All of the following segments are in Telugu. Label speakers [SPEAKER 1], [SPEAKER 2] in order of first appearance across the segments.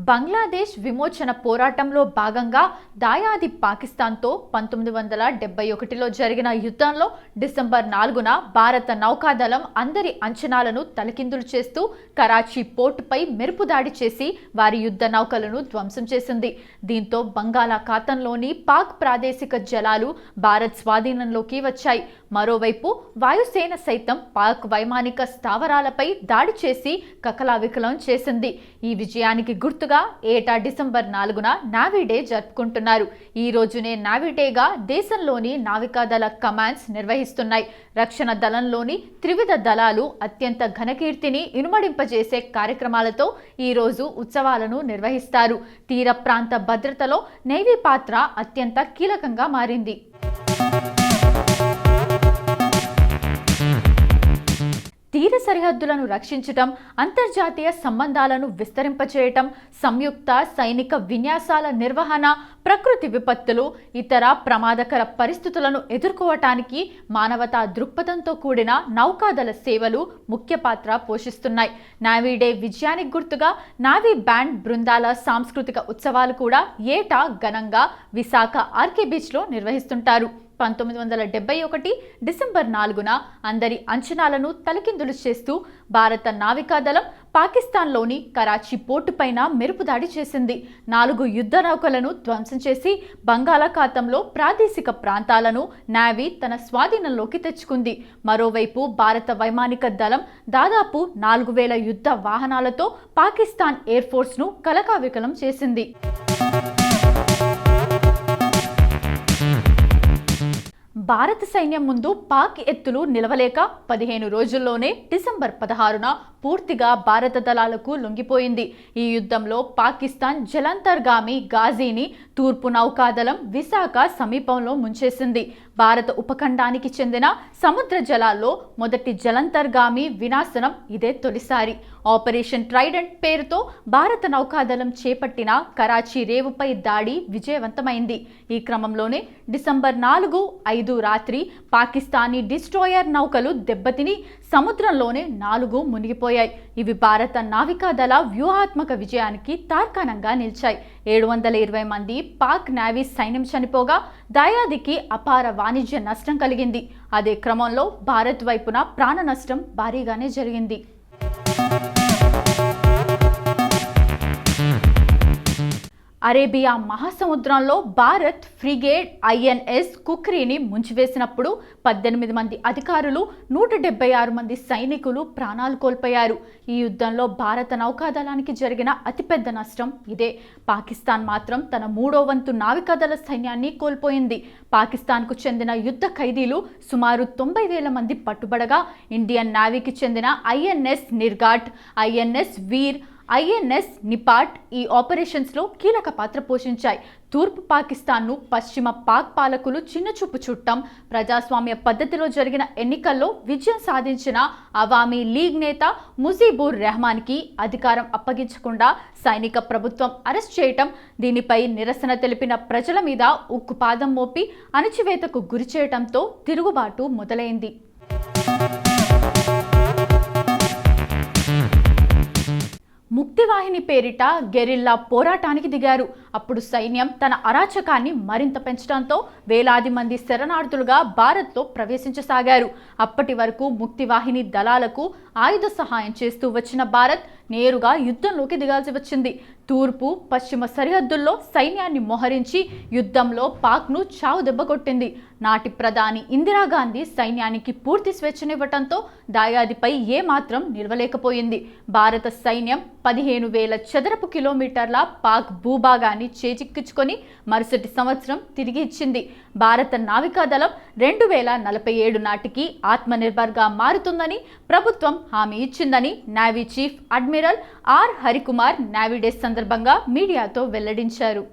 [SPEAKER 1] బంగ్లాదేశ్ విమోచన పోరాటంలో భాగంగా దాయాది పాకిస్తాన్తో 1971లో జరిగిన యుద్ధంలో డిసెంబర్ 4న భారత నౌకాదళం అందరి అంచనాలను తలకిందులు చేస్తూ కరాచీ పోర్టుపై మెరుపు దాడి చేసి వారి యుద్ధ నౌకలను ధ్వంసం చేసింది. దీంతో బంగాళాఖాతంలోని పాక్ ప్రాదేశిక జలాలు భారత్ స్వాధీనంలోకి వచ్చాయి. మరోవైపు వాయుసేన సైతం పాక్ వైమానిక స్థావరాలపై దాడి చేసి కకలావికలం చేసింది. ఈ విజయానికి గుర్తుగా ఏటా డిసెంబర్ 4న నావీ డే జరుపుకుంటున్నారు. ఈ రోజునే నావీ డేగా దేశంలోని నావికాదళ కమాండ్స్ నిర్వహిస్తున్నాయి. రక్షణ దళంలోని త్రివిధ దళాలు అత్యంత ఘనకీర్తిని ఇనుమడింపజేసే కార్యక్రమాలతో ఈ రోజు ఉత్సవాలను నిర్వహిస్తారు. తీర ప్రాంత భద్రతలో నేవీ పాత్ర అత్యంత కీలకంగా మారింది. తీర సరిహద్దులను రక్షించటం, అంతర్జాతీయ సంబంధాలను విస్తరింపచేయటం, సంయుక్త సైనిక విన్యాసాల నిర్వహణ, ప్రకృతి విపత్తులు, ఇతర ప్రమాదకర పరిస్థితులను ఎదుర్కోవటానికి మానవతా దృక్పథంతో కూడిన నౌకాదళ సేవలు ముఖ్య పాత్ర పోషిస్తున్నాయి. నావీ డే విజయానికి గుర్తుగా నావీ బ్యాండ్ బృందాల సాంస్కృతిక ఉత్సవాలు కూడా ఏటా ఘనంగా విశాఖ ఆర్కే బీచ్లో నిర్వహిస్తుంటారు. 1971 డిసెంబర్ 4న అందరి అంచనాలను తలకిందులు చేస్తూ భారత నావికాదళం పాకిస్తాన్లోని కరాచీ పోర్టు పైన మెరుపు దాడి చేసింది. 4 యుద్ధ నౌకలను ధ్వంసం చేసి బంగాళాఖాతంలో ప్రాదేశిక ప్రాంతాలను నావీ తన స్వాధీనంలోకి తెచ్చుకుంది. మరోవైపు భారత వైమానిక దళం దాదాపు 4000 యుద్ధ వాహనాలతో పాకిస్తాన్ ఎయిర్ ఫోర్స్ను కలకావికలం చేసింది. భారత సైన్యం ముందు పాక్ ఎత్తులు నిలవలేక 15 రోజుల్లోనే డిసెంబర్ 16న పూర్తిగా భారత దళాలకు లొంగిపోయింది. ఈ యుద్ధంలో పాకిస్తాన్ జలంతర్గామి గాజీని తూర్పు నౌకాదళం విశాఖ సమీపంలో ముంచేసింది. భారత ఉపఖండానికి చెందిన సముద్ర జలాల్లో మొదటి జలంతర్గామి వినాశనం ఇదే తొలిసారి. ఆపరేషన్ ట్రైడెంట్ పేరుతో భారత నౌకాదళం చేపట్టిన కరాచీ రేవుపై దాడి విజయవంతమైంది. ఈ క్రమంలోనే డిసెంబర్ 4, 5 రాత్రి పాకిస్తానీ డిస్ట్రాయర్ నౌకలు దెబ్బతిని సముద్రంలోనే 4 మునిగిపోయాయి. ఇవి భారత నావికాదళ వ్యూహాత్మక విజయానికి తార్కాణంగా నిలిచాయి. 720 మంది పాక్ నావీ సైన్యం చనిపోగా దాయాదికి అపార వాణిజ్య నష్టం కలిగింది. అదే క్రమంలో భారత్ వైపున ప్రాణ నష్టం భారీగానే జరిగింది. అరేబియా మహాసముద్రంలో భారత్ ఫ్రిగేట్ ఐఎన్ఎస్ కుక్రీని ముంచివేసినప్పుడు 18 మంది అధికారులు, 176 మంది సైనికులు ప్రాణాలు కోల్పోయారు. ఈ యుద్ధంలో భారత నౌకాదళానికి జరిగిన అతిపెద్ద నష్టం ఇదే. పాకిస్తాన్ మాత్రం తన 3వ వంతు నావికాదళ సైన్యాన్ని కోల్పోయింది. పాకిస్తాన్కు చెందిన యుద్ధ ఖైదీలు సుమారు 90,000 మంది పట్టుబడగా ఇండియన్ నావీకి చెందిన ఐఎన్ఎస్ నిర్ఘాట్, ఐఎన్ఎస్ వీర్, ఐఎన్ఎస్ నిపాట్ ఈ ఆపరేషన్స్లో కీలక పాత్ర పోషించాయి. తూర్పు పాకిస్తాన్ను పశ్చిమ పాక్ పాలకులు చిన్నచూపు చుట్టం, ప్రజాస్వామ్య పద్ధతిలో జరిగిన ఎన్నికల్లో విజయం సాధించిన అవామీ లీగ్ నేత ముజీబుర్ రెహమాన్కి అధికారం అప్పగించకుండా సైనిక ప్రభుత్వం అరెస్ట్ చేయటం, దీనిపై నిరసన తెలిపిన ప్రజల మీద ఉక్కుపాదం మోపి అణచివేతకు గురి చేయటంతో తిరుగుబాటు మొదలైంది. ముక్తివాహిని పేరిట గెరిల్లా పోరాటానికి దిగారు. అప్పుడు సైన్యం తన అరాచకాన్ని మరింత పెంచడంతో వేలాది మంది శరణార్థులుగా భారత్లో ప్రవేశించసాగారు. అప్పటి వరకు ముక్తివాహిని దళాలకు ఆయుధ సహాయం చేస్తూ వచ్చిన భారత్ నేరుగా యుద్ధంలోకి దిగాల్సి వచ్చింది. తూర్పు, పశ్చిమ సరిహద్దుల్లో సైన్యాన్ని మోహరించి యుద్ధంలో పాక్ను చావు దెబ్బకొట్టింది. నాటి ప్రధాని ఇందిరాగాంధీ సైన్యానికి పూర్తి స్వేచ్ఛనివ్వటంతో దాయాదిపై ఏమాత్రం నిలవలేకపోయింది. భారత సైన్యం 15,000 చదరపు కిలోమీటర్ల పాక్ భూభాగాన్ని చేజిక్కించుకొని మరుసటి సంవత్సరం తిరిగి ఇచ్చింది. భారత నావికాదళం 2047 నాటికి ఆత్మనిర్భర్గా మారుతుందని ప్రభుత్వం హామీ ఇచ్చిందని navy chief admiral R Harikumar navy day సందర్భంగా మీడియాతో వెల్లడించారు.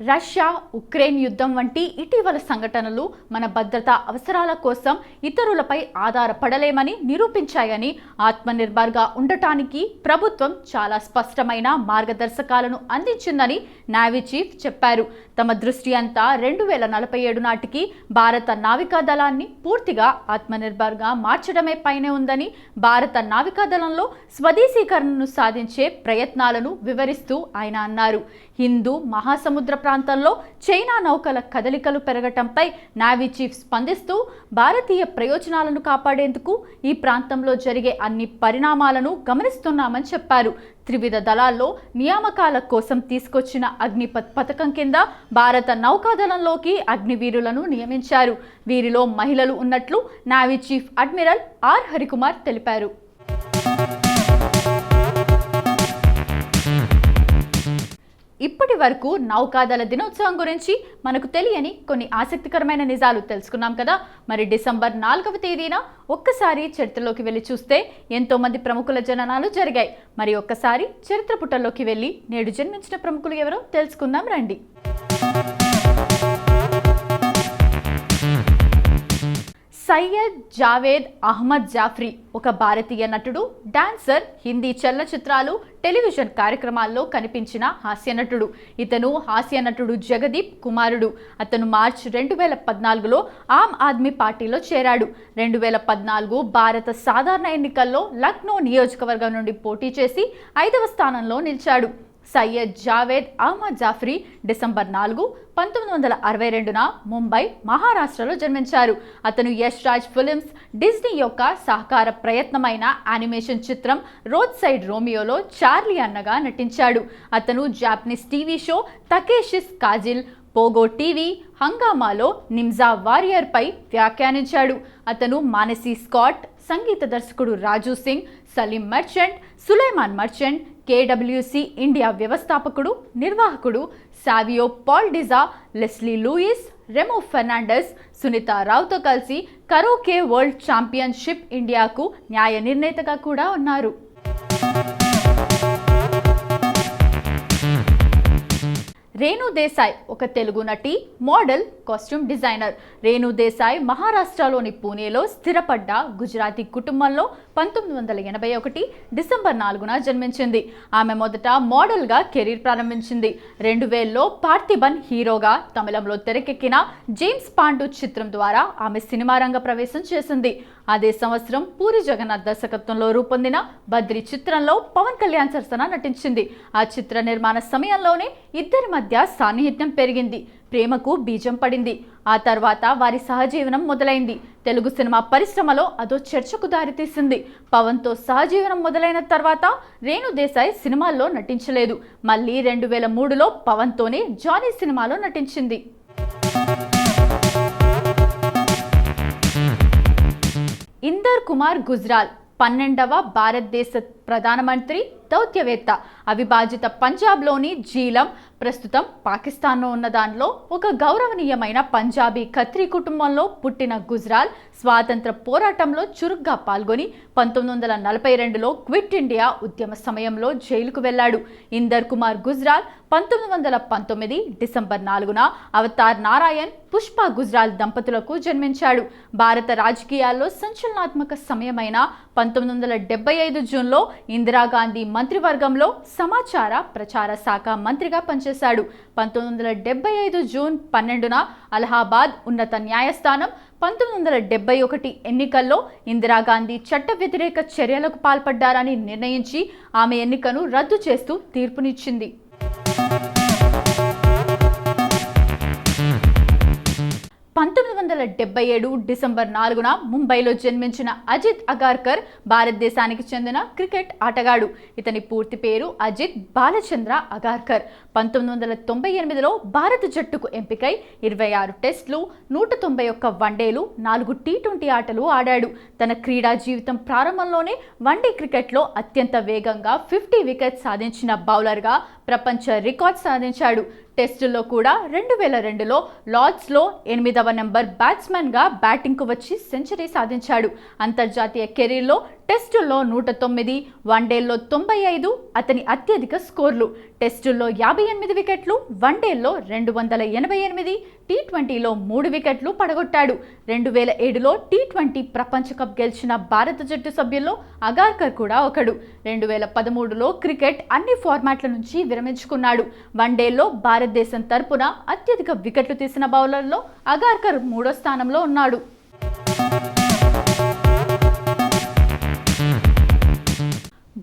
[SPEAKER 1] రష్యా ఉక్రెయిన్ యుద్ధం వంటి ఇటీవల సంఘటనలు మన భద్రతా అవసరాల కోసం ఇతరులపై ఆధారపడలేమని నిరూపించాయని, ఆత్మనిర్భర్గా ఉండటానికి ప్రభుత్వం చాలా స్పష్టమైన మార్గదర్శకాలను అందించిందని నేవీ చీఫ్ చెప్పారు. తమ దృష్టి అంతా 2047 నాటికి భారత నావికా దళాన్ని పూర్తిగా ఆత్మనిర్భర్గా మార్చడమే పైనే ఉందని, భారత నావికా దళంలో స్వదేశీకరణను సాధించే ప్రయత్నాలను వివరిస్తూ ఆయన అన్నారు. హిందూ మహాసముద్ర ప్రాంతంలో చైనా నౌకల కదలికలు పెరగటంపై నేవీ చీఫ్ స్పందిస్తూ, భారతీయ ప్రయోజనాలను కాపాడేందుకు ఈ ప్రాంతంలో జరిగే అన్ని పరిణామాలను గమనిస్తున్నామని చెప్పారు. త్రివిధ దళాల్లో నియామకాల కోసం తీసుకొచ్చిన అగ్నిపథ్ పథకం కింద భారత నౌకాదళంలోకి అగ్నివీరులను నియమించారు. వీరిలో మహిళలు ఉన్నట్లు navy chief admiral R Harikumar తెలిపారు. ఇప్పటి వరకు నౌకాదళ దినోత్సవం గురించి మనకు తెలియని కొన్ని ఆసక్తికరమైన నిజాలు తెలుసుకున్నాం కదా. మరి డిసెంబర్ 4వ తేదీన ఒక్కసారి చరిత్రలోకి వెళ్ళి చూస్తే ఎంతో మంది ప్రముఖుల జననాలు జరిగాయి. మరి ఒక్కసారి చరిత్ర పుటల్లోకి వెళ్ళి నేడు జన్మించిన ప్రముఖులు ఎవరో తెలుసుకుందాం రండి. సయ్యద్ జావేద్ అహ్మద్ జాఫ్రీ ఒక భారతీయ నటుడు, డాన్సర్, హిందీ చలనచిత్రాలు, టెలివిజన్ కార్యక్రమాల్లో కనిపించిన హాస్య నటుడు. ఇతను హాస్య నటుడు జగదీప్ కుమారుడు. అతను మార్చి 2014లో ఆమ్ ఆద్మీ పార్టీలో చేరాడు. 2014 భారత సాధారణ ఎన్నికల్లో లక్నో నియోజకవర్గం నుండి పోటీ చేసి 5వ స్థానంలో నిలిచాడు. సయ్యద్ జావేద్ అహ్మద్ జాఫ్రీ డిసెంబర్ 4, 1962న ముంబై, మహారాష్ట్రలో జన్మించారు. అతను యష్ రాజ్ ఫిలిమ్స్, డిజ్నీ యొక్క సహకార ప్రయత్నమైన యానిమేషన్ చిత్రం రోడ్ సైడ్ రోమియోలో చార్లీ అన్నగా నటించాడు. అతను Japanese TV show Takeshi's Castle, Pogo TV, హంగామాలో నిమ్జా వారియర్ పై వ్యాఖ్యానించాడు. అతను మానసీ స్కాట్, సంగీత దర్శకుడు Raju Singh, Salim Merchant, Sulaiman Merchant, KWC India వ్యవస్థాపకుడు, నిర్వాహకుడు, Savio Paul D'Souza, Leslie Lewis, Remo Fernandes, Sunita రావుతో కలిసి కరోకే వరల్డ్ ఛాంపియన్షిప్ ఇండియాకు న్యాయ నిర్ణేతగా కూడా ఉన్నారు. రేణు దేశాయ్ ఒక తెలుగు నటి, model, costume designer. Renu Desai మహారాష్ట్రలోని పూణేలో స్థిరపడ్డ గుజరాతీ కుటుంబంలో 1981 డిసెంబర్ 4న జన్మించింది. ఆమె మొదట మోడల్గా కెరీర్ ప్రారంభించింది. 2000లో పార్థిబన్ హీరోగా తమిళంలో తెరకెక్కిన జేమ్స్ పాండు చిత్రం ద్వారా ఆమె సినిమా రంగ ప్రవేశం చేసింది. అదే సంవత్సరం పూరి జగన్నాథ్ దర్శకత్వంలో రూపొందిన బద్రి చిత్రంలో పవన్ కళ్యాణ్ సరసన నటించింది. ఆ చిత్ర నిర్మాణ సమయంలోనే ఇద్దరి మధ్య సాన్నిహిత్యం పెరిగింది, ప్రేమకు బీజం పడింది. ఆ తర్వాత వారి సహజీవనం మొదలైంది. తెలుగు సినిమా పరిశ్రమలో అదో చర్చకు దారితీసింది. పవన్తో సహజీవనం మొదలైన తర్వాత రేణు దేశాయ్ సినిమాల్లో నటించలేదు. మళ్ళీ 2003లో పవన్తోనే జానీ సినిమాలో నటించింది. ఇందర్ కుమార్ గుజ్రాల్ 12వ భారతదేశ ప్రధానమంత్రి, దౌత్యవేత్త. అవిభాజిత పంజాబ్లోని జీలం, ప్రస్తుతం పాకిస్తాన్లో ఉన్న దానిలో ఒక గౌరవనీయమైన పంజాబీ ఖత్రీ కుటుంబంలో పుట్టిన గుజ్రాల్ స్వాతంత్ర పోరాటంలో చురుగ్గా పాల్గొని 1942లో క్విట్ ఇండియా ఉద్యమ సమయంలో జైలుకు వెళ్లాడు. ఇందర్ కుమార్ గుజ్రాల్ 1919 డిసెంబర్ 4న అవతార్ నారాయణ్, పుష్ప గుజ్రాల్ దంపతులకు జన్మించాడు. భారత రాజకీయాల్లో సంచలనాత్మక సమయమైన 1975 జూన్లో ఇందిరాగాంధీ మంత్రివర్గంలో సమాచార ప్రచార శాఖ మంత్రిగా పనిచేశాడు. 1975 జూన్ 12న అలహాబాద్ ఉన్నత న్యాయస్థానం 1971 ఎన్నికల్లో ఇందిరాగాంధీ చట్ట వ్యతిరేక చర్యలకు పాల్పడ్డారని నిర్ణయించి ఆమె ఎన్నికను రద్దు చేస్తూ తీర్పునిచ్చింది. 1977 డిసెంబర్ 4న ముంబైలో జన్మించిన అజిత్ అగార్కర్ భారతదేశానికి చెందిన క్రికెట్ ఆటగాడు. ఇతని పూర్తి పేరు అజిత్ బాలచంద్ర అగార్కర్. 1998లో భారత జట్టుకు ఎంపికై 26 టెస్టులు, 191 వన్డేలు, 4 టీ20 ఆటలు ఆడాడు. తన క్రీడా జీవితం ప్రారంభంలోనే వన్డే క్రికెట్లో అత్యంత వేగంగా 50 వికెట్స్ సాధించిన బౌలర్గా ప్రపంచ రికార్డ్ సాధించాడు. టెస్టుల్లో కూడా 2002లో లార్డ్స్లో 8వ నెంబర్ బ్యాట్స్మెన్గా బ్యాటింగ్కు వచ్చి సెంచరీ సాధించాడు. అంతర్జాతీయ కెరీర్లో టెస్టుల్లో 109, వన్డేల్లో 95 అతని అత్యధిక స్కోర్లు. టెస్టుల్లో 58 వికెట్లు, వన్డేల్లో 288, టీ20లో 3 వికెట్లు పడగొట్టాడు. 2007లో టీ20 ప్రపంచ కప్ గెలిచిన భారత జట్టు సభ్యుల్లో అగార్కర్ కూడా ఒకడు. 2013లో క్రికెట్ అన్ని ఫార్మాట్ల నుంచి విరమించుకున్నాడు. వన్డేల్లో భారతదేశం తరపున అత్యధిక వికెట్లు తీసిన బౌలర్లో అగార్కర్ 3వ స్థానంలో ఉన్నాడు.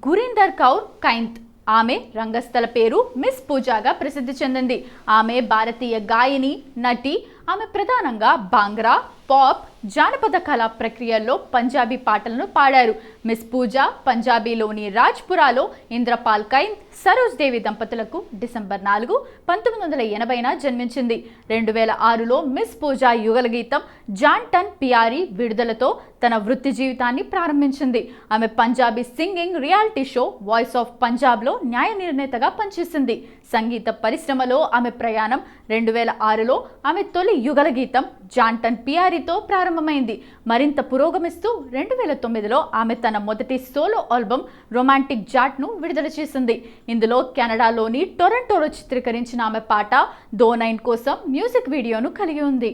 [SPEAKER 1] గురీందర్ కౌర్ కైంత్. ఆమె రంగస్థల పేరు మిస్ పూజాగా ప్రసిద్ధి చెందింది. ఆమె భారతీయ గాయని, నటి. ఆమె ప్రధానంగా భాంగ్రా, పాప్, జానపద కళా ప్రక్రియల్లో పంజాబీ పాటలను పాడారు. మిస్ పూజా పంజాబీలోని రాజ్పురాలో ఇంద్రపాల్ కైంత్, సరోజ్ దేవి దంపతులకు డిసెంబర్ 4, 1980న జన్మించింది. 2006లో మిస్ పూజా యుగల గీతం జాంటన్ పియారీ విడుదలతో తన వృత్తి జీవితాన్ని ప్రారంభించింది. ఆమె Punjabi singing reality show voice of పంజాబ్లో న్యాయ నిర్ణేతగా పనిచేసింది. సంగీత పరిశ్రమలో ఆమె ప్రయాణం 2006లో ఆమె తొలి యుగల గీతం జాంటన్ పియారీతో ప్రారంభమైంది. మరింత పురోగమిస్తూ 2009లో ఆమె తన మొదటి సోలో ఆల్బమ్ రొమాంటిక్ జాట్ను విడుదల చేసింది. ఇందులో కెనడాలోని టొరంటోలో చిత్రీకరించిన ఆమె పాట దో 9 కోసం మ్యూజిక్ వీడియోను కలిగి ఉంది.